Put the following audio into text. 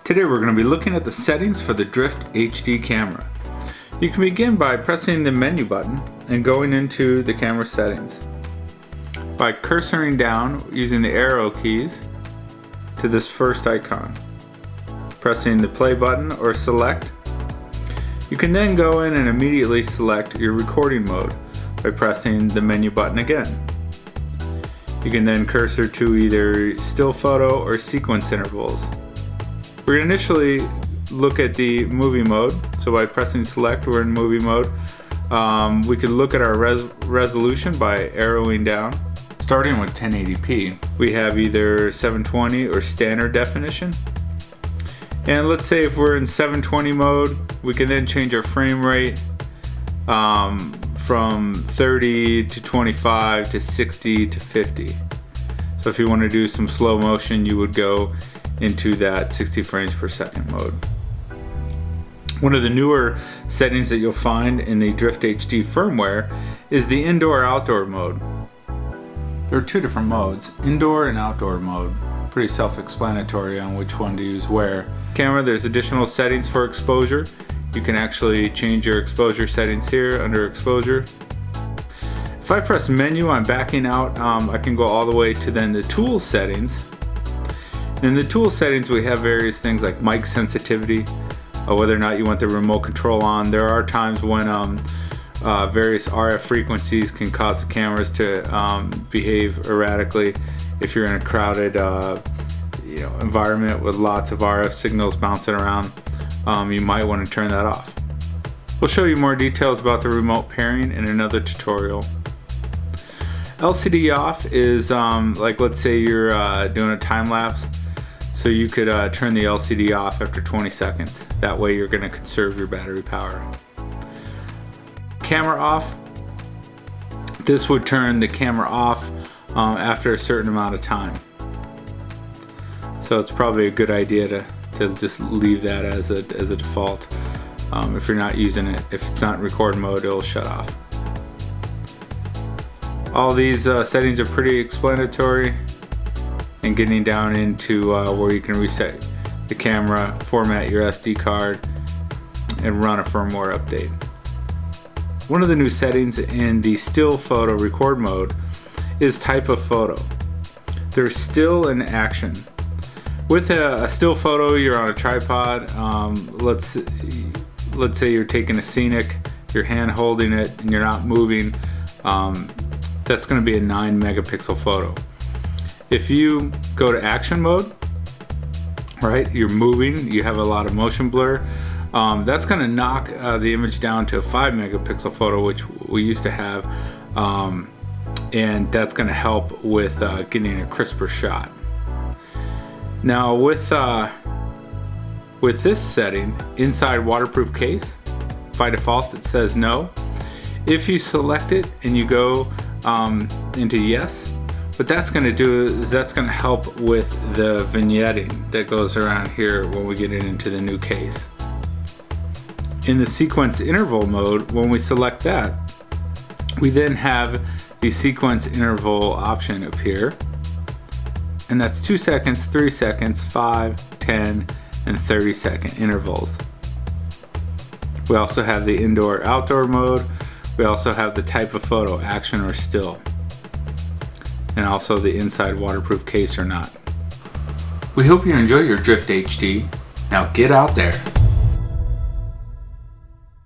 Today we're going to be looking at the settings for the Drift HD camera. You can begin by pressing the menu button and going into the camera settings. By cursoring down using the arrow keys to this first icon. Pressing the play button or select. You can then go in and immediately select your recording mode by pressing the menu button again. You can then cursor to either still photo or sequence intervals. We're going to initially look at the movie mode, so by pressing select we're in movie mode. We can look at our resolution by arrowing down. Starting with 1080p, we have either 720 or standard definition. And let's say if we're in 720 mode, we can then change our frame rate from 30 to 25 to 60 to 50. So if you want to do some slow motion, you would go into that 60 frames per second mode. One of the newer settings that you'll find in the Drift HD firmware is the indoor-outdoor mode. There are two different modes, indoor and outdoor mode. Pretty self-explanatory on which one to use where. Camera, there's additional settings for exposure. You can actually change your exposure settings here under exposure. If I press menu, I'm backing out. I can go all the way to then the tool settings. In the tool settings, we have various things like mic sensitivity, whether or not you want the remote control on. There are times when various RF frequencies can cause the cameras to behave erratically. If you're in a crowded environment with lots of RF signals bouncing around, you might want to turn that off. We'll show you more details about the remote pairing in another tutorial. LCD off is like, let's say you're doing a time lapse, so you could turn the LCD off after 20 seconds. That way you're going to conserve your battery power. Camera off. This would turn the camera off after a certain amount of time. So it's probably a good idea to just leave that as a default. If you're not using it, if it's not in record mode, it'll shut off. All these settings are pretty explanatory, and getting down into where you can reset the camera, format your SD card, and run a firmware update. One of the new settings in the still photo record mode is type of photo. There's still and action. With a still photo, you're on a tripod. Let's say you're taking a scenic, you're hand holding it, and you're not moving. That's going to be a 9 megapixel photo. If you go to action mode, right, you're moving, you have a lot of motion blur. That's going to knock the image down to a 5 megapixel photo, which we used to have, and that's going to help with getting a crisper shot. Now with this setting, inside waterproof case, by default it says no. If you select it and you go into yes, what that's going to do is that's going to help with the vignetting that goes around here when we get into the new case. In the sequence interval mode, when we select that, we then have the sequence interval option appear. And that's 2 seconds, 3 seconds, 5, 10, and 30 second intervals. We also have the indoor-outdoor mode. We also have the type of photo, action or still. And also the inside waterproof case or not. We hope you enjoy your Drift HD. Now get out there.